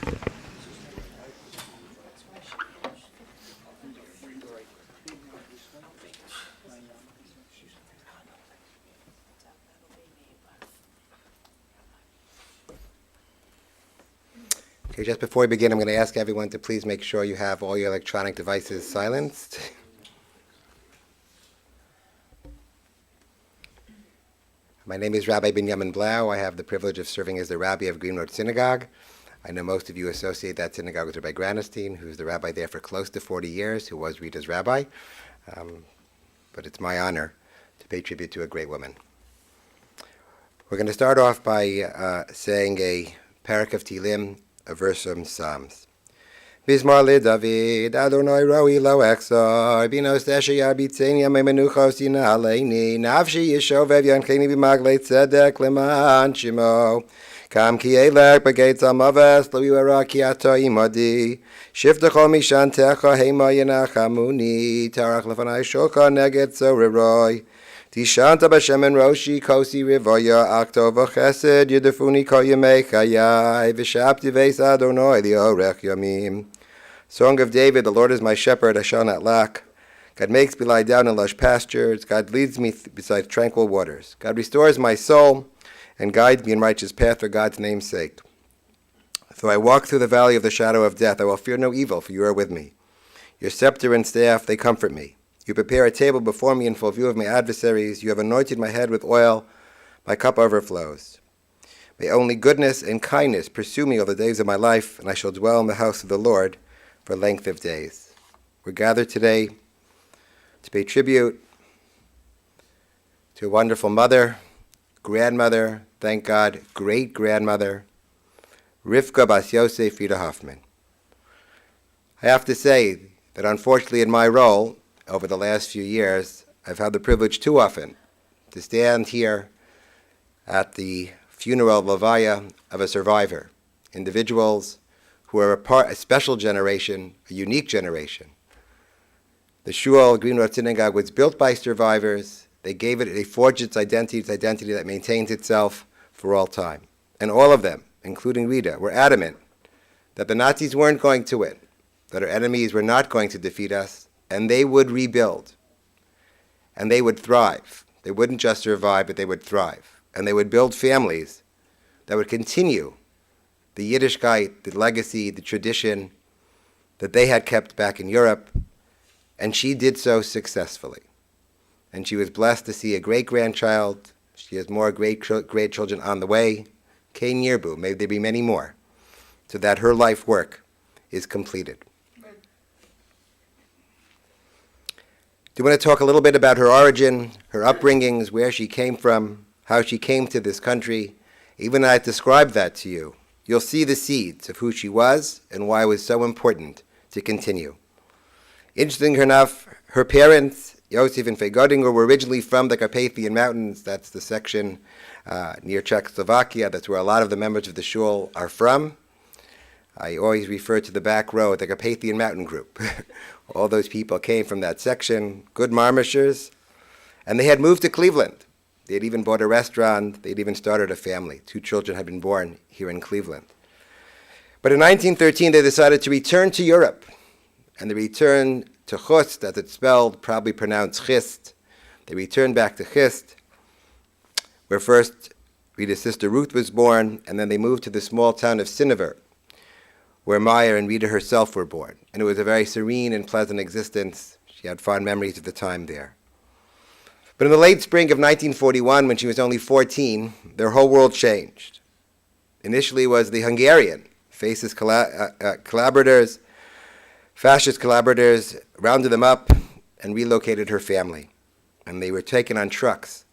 Okay, just before we begin, I'm going to ask everyone to please make sure you have all your electronic devices silenced. My name is Rabbi Binyamin Blau. I have the privilege of serving as the rabbi of Green Road Synagogue. I know most of you associate that synagogue with Rabbi Granestein, who's the rabbi there for close to 40 years, who was Rita's rabbi. But it's my honor to pay tribute to a great woman. We're going to start off by saying a parak of Tehillim, a verse from Psalms. Bismar le David, Adonai roi lo echsar, binos teshayar bitzeni amay menuchos yina aleini, nafshi yishovev yankeni b'maglei tzedek leman shimo, kam ki elek b'geitz amaves, lo yuara ki ato imadi, shiftecho mishantecha heima yenachamuni, tarach lefanai shoka neged zoreroi, Tishanta b'shemen roshi kosi rivoya akto v'chesed yedefuni kol yemei chayai v'shapti veis Adonai liorech yamim. Song of David, the Lord is my shepherd, I shall not lack. God makes me lie down in lush pastures. God leads me beside tranquil waters. God restores my soul and guides me in righteous path for God's name's sake. Though I walk through the valley of the shadow of death, I will fear no evil, for you are with me. Your scepter and staff, they comfort me. You prepare a table before me in full view of my adversaries. You have anointed my head with oil. My cup overflows. May only goodness and kindness pursue me all the days of my life, and I shall dwell in the house of the Lord for length of days. We're gathered today to pay tribute to a wonderful mother, grandmother, thank God, great-grandmother, Rivka Bas Yosef Rita Hoffman. I have to say that unfortunately in my role, over the last few years, I've had the privilege too often to stand here at the funeral levaya of a survivor, individuals who are a special generation, a unique generation. The Shul, Green Road Synagogue, was built by survivors. They forged its identity that maintains itself for all time. And all of them, including Rita, were adamant that the Nazis weren't going to win, that our enemies were not going to defeat us, and they would rebuild, and they would thrive. They wouldn't just survive, but they would thrive. And they would build families that would continue the Yiddishkeit, the legacy, the tradition that they had kept back in Europe, and she did so successfully. And she was blessed to see a great-grandchild. She has more great-grandchildren on the way. Kain Yirbu, may there be many more, so that her life work is completed. Do you want to talk a little bit about her origin, her upbringings, where she came from, how she came to this country? Even as I described that to you, you'll see the seeds of who she was and why it was so important to continue. Interesting enough, her parents, Yosef and Faye Godinger, were originally from the Carpathian Mountains. That's the section near Czechoslovakia. That's where a lot of the members of the shul are from. I always refer to the back row, the Carpathian Mountain Group. All those people came from that section, good Marmishers, and they had moved to Cleveland. They had even bought a restaurant. They'd even started a family. 2 children had been born here in Cleveland. But in 1913, they decided to return to Europe, and they returned to Chust, as it's spelled, probably pronounced Chist. They returned back to Chist, where first Rita's sister Ruth was born, and then they moved to the small town of Sinover, where Maya and Rita herself were born. And it was a very serene and pleasant existence. She had fond memories of the time there. But in the late spring of 1941, when she was only 14, their whole world changed. Initially was the Hungarian. Fascist collaborators rounded them up and relocated her family. And they were taken on trucks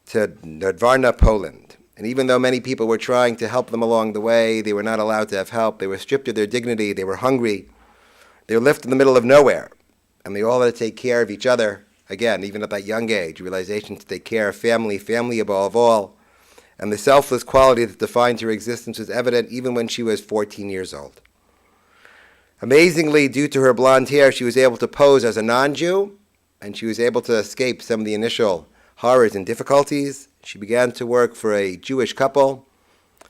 to Nordvarna, Poland. And even though many people were trying to help them along the way, they were not allowed to have help. They were stripped of their dignity. They were hungry. They were left in the middle of nowhere. And they all had to take care of each other. Again, even at that young age, realization to take care of family above all. And the selfless quality that defined her existence was evident even when she was 14 years old. Amazingly, due to her blonde hair, she was able to pose as a non-Jew, and she was able to escape some of the initial horrors and difficulties. She began to work for a Jewish couple,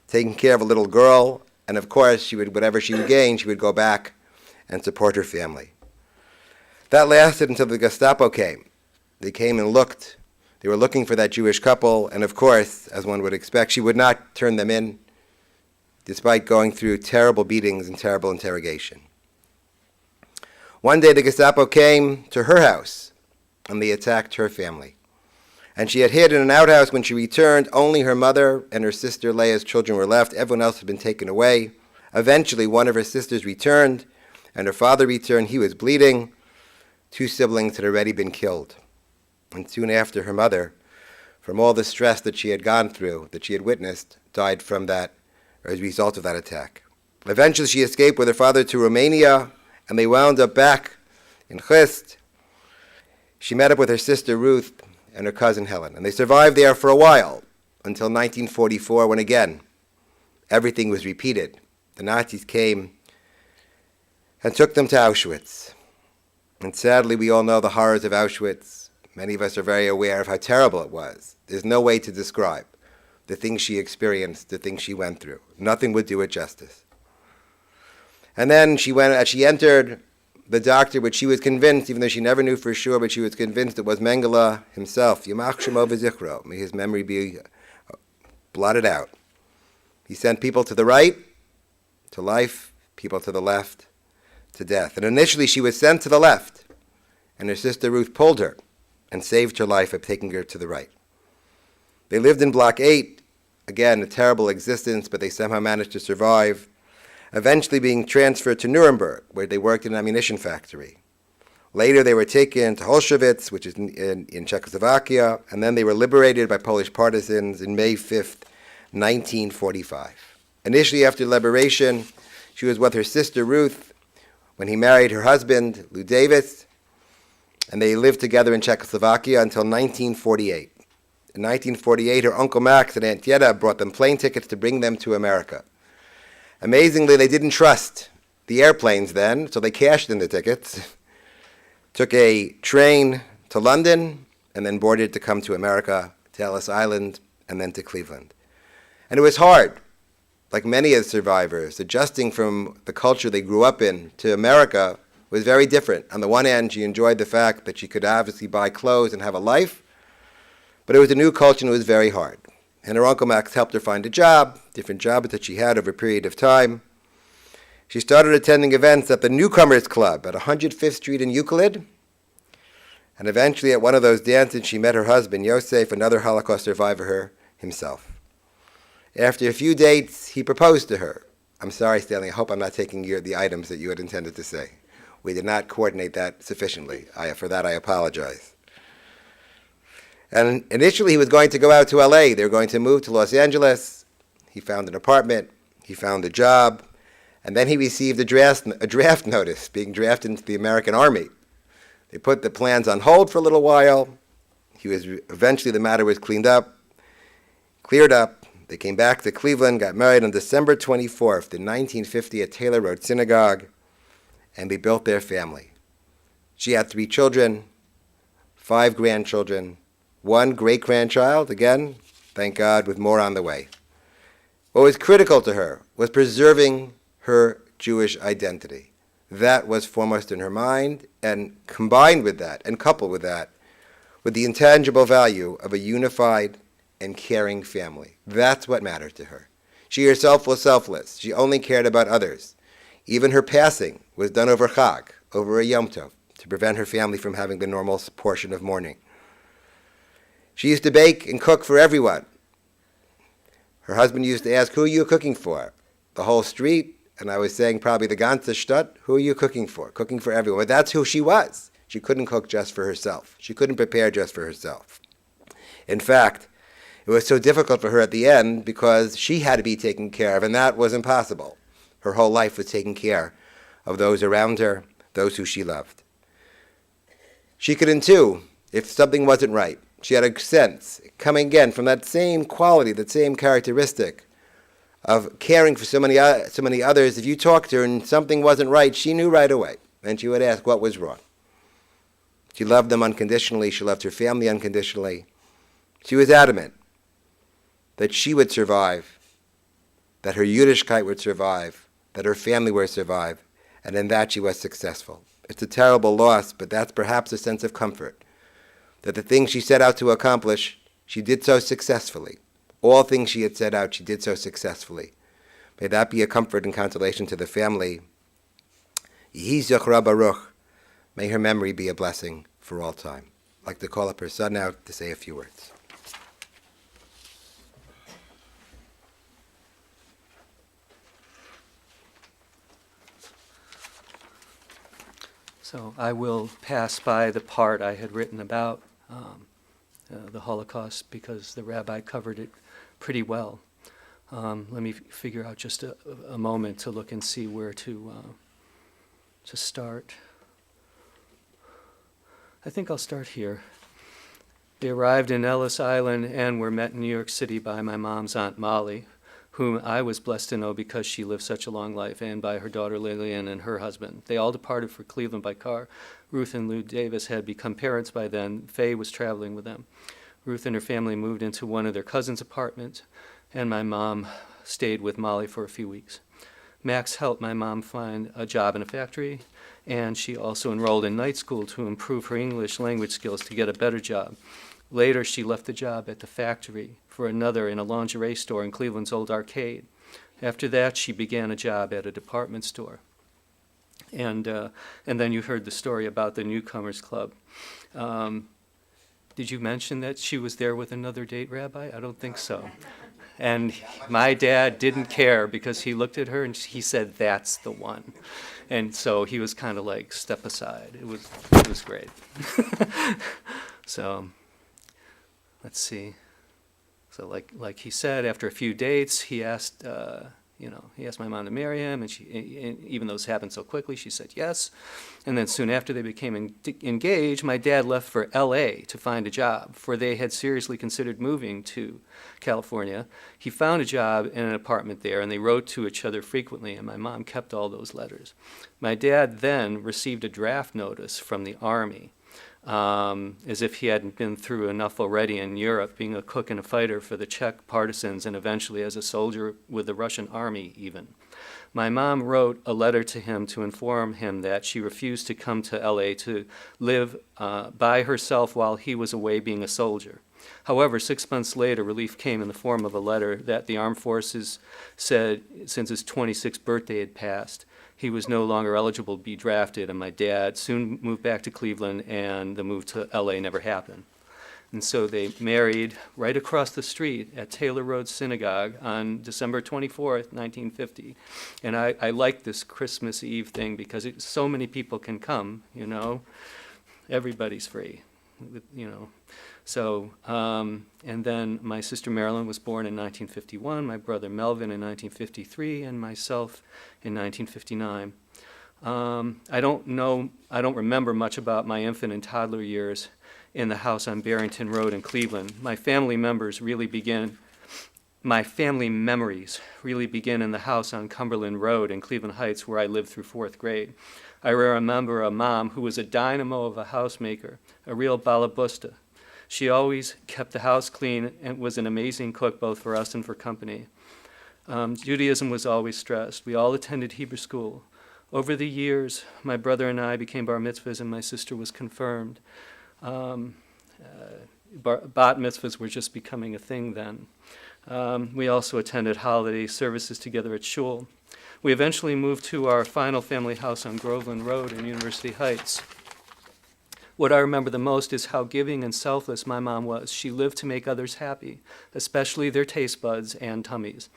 taking care of a little girl And of course, she would, whatever she would gain, she would go back and support her family. That lasted until the Gestapo came. They came and looked. They were looking for that Jewish couple, and of course, as one would expect, she would not turn them in, despite going through terrible beatings and terrible interrogation. One day, the Gestapo came to her house, and they attacked her family. And she had hid in an outhouse. When she returned, only her mother and her sister Leah's children were left. Everyone else had been taken away. Eventually, one of her sisters returned, and her father returned. He was bleeding. 2 siblings had already been killed. And soon after, her mother, from all the stress that she had gone through, that she had witnessed, died from that, or as a result of that attack. Eventually, she escaped with her father to Romania, and they wound up back in Chist. She met up with her sister Ruth and her cousin Helen, and they survived there for a while, until 1944, when again, everything was repeated. The Nazis came and took them to Auschwitz. And sadly, we all know the horrors of Auschwitz. Many of us are very aware of how terrible it was. There's no way to describe the things she experienced, the things she went through. Nothing would do it justice. And then as she entered, the doctor, which she was convinced, even though she never knew for sure, but she was convinced it was Mengele himself. Yamach Shemo v'zichro. May his memory be blotted out. He sent people to the right, to life, people to the left, to death. And initially she was sent to the left, and her sister Ruth pulled her and saved her life by taking her to the right. They lived in Block 8, again, a terrible existence, but they somehow managed to survive, eventually being transferred to Nuremberg, where they worked in an ammunition factory. Later, they were taken to Holschewitz, which is in Czechoslovakia, and then they were liberated by Polish partisans in May 5th, 1945. Initially, after liberation, she was with her sister Ruth when he married her husband, Lou Davis, and they lived together in Czechoslovakia until 1948. In 1948, her Uncle Max and Aunt Yetta brought them plane tickets to bring them to America. Amazingly, they didn't trust the airplanes then, so they cashed in the tickets, took a train to London, and then boarded to come to America, to Ellis Island, and then to Cleveland. And it was hard, like many of the survivors. Adjusting from the culture they grew up in to America was very different. On the one hand, she enjoyed the fact that she could obviously buy clothes and have a life, but it was a new culture and it was very hard. And her Uncle Max helped her find a job, different jobs that she had over a period of time. She started attending events at the Newcomers Club at 105th Street in Euclid. And eventually at one of those dances, she met her husband, Yosef, another Holocaust survivor himself. After a few dates, he proposed to her. I'm sorry, Stanley, I hope I'm not taking the items that you had intended to say. We did not coordinate that sufficiently. For that, I apologize. And initially, he was going to go out to L.A. They were going to move to Los Angeles. He found an apartment. He found a job. And then he received a draft notice, being drafted into the American Army. They put the plans on hold for a little while. Eventually, the matter was cleared up. They came back to Cleveland, got married on December 24th in 1950 at Taylor Road Synagogue, and they built their family. She had 3 children, 5 grandchildren, 1 great-grandchild, again, thank God, with more on the way. What was critical to her was preserving her Jewish identity. That was foremost in her mind, and combined with that, and coupled with that, with the intangible value of a unified and caring family. That's what mattered to her. She herself was selfless. She only cared about others. Even her passing was done over Chag, over a Yom Tov, to prevent her family from having the normal portion of mourning. She used to bake and cook for everyone. Her husband used to ask, "Who are you cooking for?" The whole street, and I was saying probably the ganze Stadt, who are you cooking for? Cooking for everyone. But that's who she was. She couldn't cook just for herself. She couldn't prepare just for herself. In fact, it was so difficult for her at the end because she had to be taken care of, and that was impossible. Her whole life was taking care of those around her, those who she loved. She could intuit if something wasn't right. She had a sense, coming again from that same quality, that same characteristic of caring for so many others. If you talked to her and something wasn't right, she knew right away, and she would ask what was wrong. She loved them unconditionally. She loved her family unconditionally. She was adamant that she would survive that her Yiddishkeit would survive, that her family would survive, and in that she was successful. It's a terrible loss, but that's perhaps a sense of comfort, that the things she set out to accomplish, she did so successfully. All things she had set out, she did so successfully. May that be a comfort and consolation to the family. Yehi Zochra Baruch. May her memory be a blessing for all time. I'd like to call up her son now to say a few words. So I will pass by the part I had written about the Holocaust because the rabbi covered it pretty well. Let me figure out just a moment to look and see where to start. I think I'll start here. They arrived in Ellis Island and were met in New York City by my mom's Aunt Molly, whom I was blessed to know because she lived such a long life, and by her daughter Lillian and her husband. They all departed for Cleveland by car. Ruth and Lou Davis had become parents by then. Faye was traveling with them. Ruth and her family moved into one of their cousins' apartments, and my mom stayed with Molly for a few weeks. Max helped my mom find a job in a factory, and she also enrolled in night school to improve her English language skills to get a better job. Later, she left the job at the factory for another in a lingerie store in Cleveland's Old Arcade. After that, she began a job at a department store. And then you heard the story about the Newcomers Club. Did you mention that she was there with another date, Rabbi? I don't think so. And my dad didn't care because he looked at her and he said, "That's the one." And so he was kind of like, step aside. It was great. So let's see. So like he said, after a few dates, he asked my mom to marry him, and even though this happened so quickly, she said yes. And then soon after they became engaged, my dad left for L.A. to find a job, for they had seriously considered moving to California. He found a job in an apartment there, and they wrote to each other frequently, and my mom kept all those letters. My dad then received a draft notice from the Army, as if he hadn't been through enough already in Europe, being a cook and a fighter for the Czech partisans and eventually as a soldier with the Russian army even. My mom wrote a letter to him to inform him that she refused to come to L.A. to live by herself while he was away being a soldier. However, 6 months later, relief came in the form of a letter that the armed forces said since his 26th birthday had passed, he was no longer eligible to be drafted, and my dad soon moved back to Cleveland, and the move to L.A. never happened. And so they married right across the street at Taylor Road Synagogue on December 24th, 1950. And I like this Christmas Eve thing because so many people can come, Everybody's free, So, and then my sister Marilyn was born in 1951, my brother Melvin in 1953, and myself in 1959. I don't remember much about my infant and toddler years in the house on Barrington Road in Cleveland. My family memories really begin in the house on Cumberland Road in Cleveland Heights, where I lived through fourth grade. I remember a mom who was a dynamo of a housemaker, a real balabusta. She always kept the house clean and was an amazing cook both for us and for company. Judaism was always stressed. We all attended Hebrew school. Over the years, my brother and I became bar mitzvahs, and my sister was confirmed. Bat mitzvahs were just becoming a thing then. We also attended holiday services together at shul. We eventually moved to our final family house on Groveland Road in University Heights. What I remember the most is how giving and selfless my mom was. She lived to make others happy, especially their taste buds and tummies.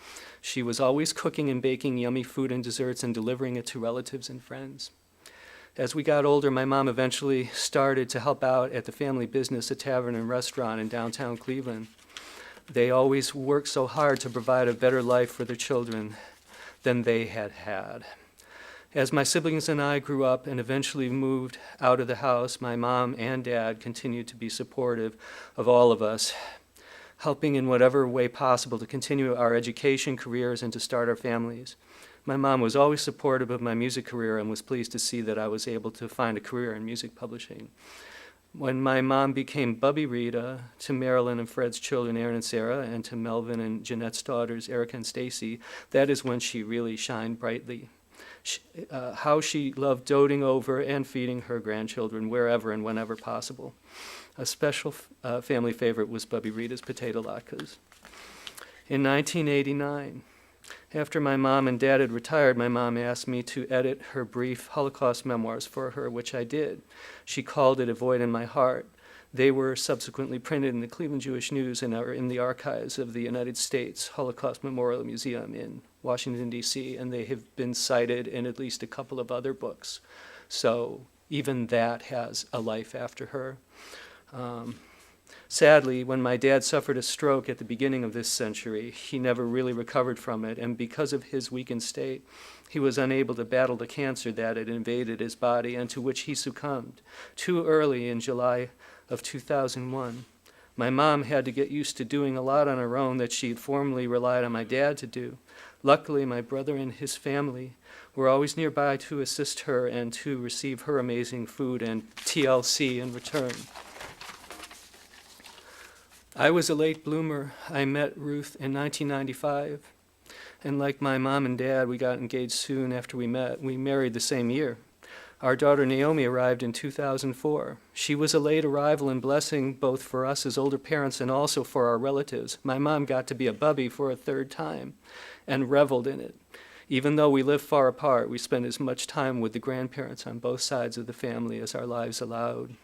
She was always cooking and baking yummy food and desserts and delivering it to relatives and friends. As we got older, my mom eventually started to help out at the family business, a tavern and restaurant in downtown Cleveland. They always worked so hard to provide a better life for their children than they had had. As my siblings and I grew up and eventually moved out of the house, my mom and dad continued to be supportive of all of us, helping in whatever way possible to continue our education, careers, and to start our families. My mom was always supportive of my music career and was pleased to see that I was able to find a career in music publishing. When my mom became Bubby Rita to Marilyn and Fred's children, Aaron and Sarah, and to Melvin and Jeanette's daughters, Erica and Stacy, that is when she really shined brightly. How she loved doting over and feeding her grandchildren wherever and whenever possible. A special family favorite was Bubby Rita's potato latkes. In 1989, after my mom and dad had retired, my mom asked me to edit her brief Holocaust memoirs for her, which I did. She called it A Void in My Heart. They were subsequently printed in the Cleveland Jewish News and are in the archives of the United States Holocaust Memorial Museum in Washington, D.C., and they have been cited in at least a couple of other books. So even that has a life after her. Sadly, when my dad suffered a stroke at the beginning of this century, he never really recovered from it, and because of his weakened state, he was unable to battle the cancer that had invaded his body and to which he succumbed too early in July of 2001. My mom had to get used to doing a lot on her own that she had formerly relied on my dad to do. Luckily, my brother and his family were always nearby to assist her and to receive her amazing food and TLC in return. I was a late bloomer. I met Ruth in 1995, and like my mom and dad, we got engaged soon after we met. We married the same year. Our daughter Naomi arrived in 2004. She was a late arrival and blessing both for us as older parents and also for our relatives. My mom got to be a bubby for a third time and reveled in it. Even though we live far apart, we spent as much time with the grandparents on both sides of the family as our lives allowed.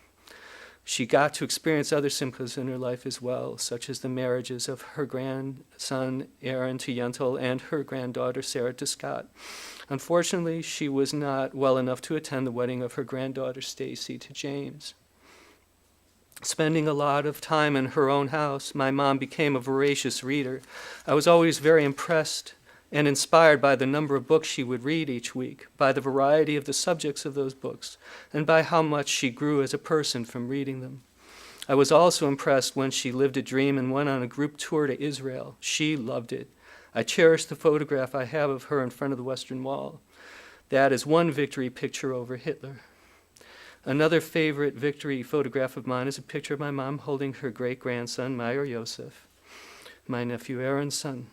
She got to experience other simchas in her life as well, such as the marriages of her grandson Aaron to Yentl and her granddaughter Sarah to Scott. Unfortunately, she was not well enough to attend the wedding of her granddaughter Stacy to James. Spending a lot of time in her own house, my mom became a voracious reader. I was always very impressed and inspired by the number of books she would read each week, by the variety of the subjects of those books, and by how much she grew as a person from reading them. I was also impressed when she lived a dream and went on a group tour to Israel. She loved it. I cherish the photograph I have of her in front of the Western Wall. That is one victory picture over Hitler. Another favorite victory photograph of mine is a picture of my mom holding her great-grandson, Meyer Yosef, my nephew Aaron's son.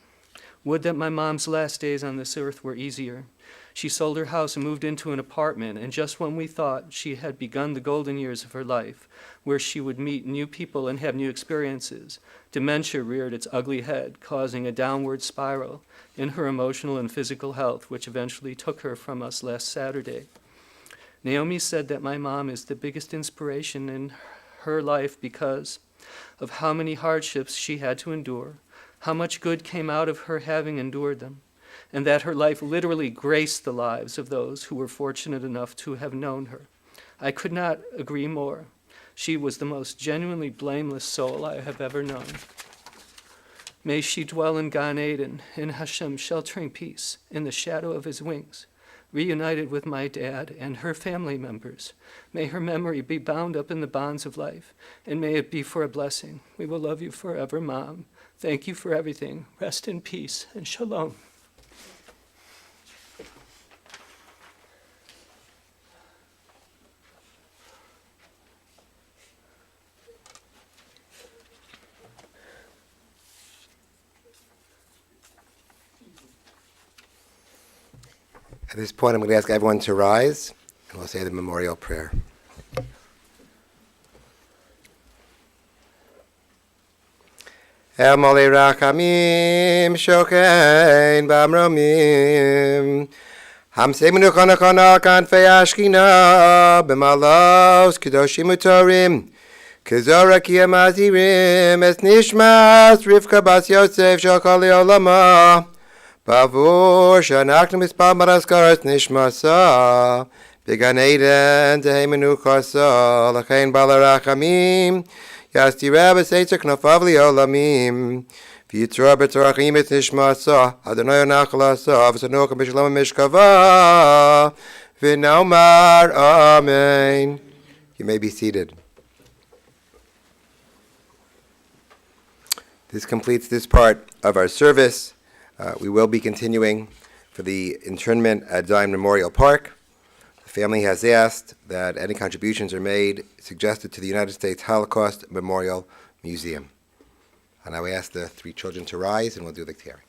Would that my mom's last days on this earth were easier. She sold her house and moved into an apartment, and just when we thought she had begun the golden years of her life, where she would meet new people and have new experiences, dementia reared its ugly head, causing a downward spiral in her emotional and physical health, which eventually took her from us last Saturday. Naomi said that my mom is the biggest inspiration in her life because of how many hardships she had to endure, how much good came out of her having endured them, and that her life literally graced the lives of those who were fortunate enough to have known her. I could not agree more. She was the most genuinely blameless soul I have ever known. May she dwell in Gan Eden, in Hashem's sheltering peace, in the shadow of his wings, reunited with my dad and her family members. May her memory be bound up in the bonds of life, and may it be for a blessing. We will love you forever, Mom. Thank you for everything. Rest in peace and shalom. At this point, I'm going to ask everyone to rise, and we'll say the memorial prayer. El Molei Rachamim Shokein Bamromim Hamsei Menuchana Chana Kanfei Ashkina B'malos Kedoshim Utorim Kezora Kiyam Azirim Es Nishmas Rivka Bas Yosef Shokali Olama Bavur Shanachnu Mispal Maraskaras Nishmasa B'Gan Eden Tehei Menuchasa L'chein Balarachamim Yasti Rabbi Seitzer Knafav Olamim V'yitzra B'tzorachim Et Nishmasa Adonai Nachalasa V'sanokam B'shalom Mishkava V'naumar Amen. You may be seated. This completes this part of our service. We will be continuing for the internment at Zion Memorial Park. The The family has asked that any contributions are made, suggested to the United States Holocaust Memorial Museum. And I will ask the three children to rise, and we'll do the K'tari.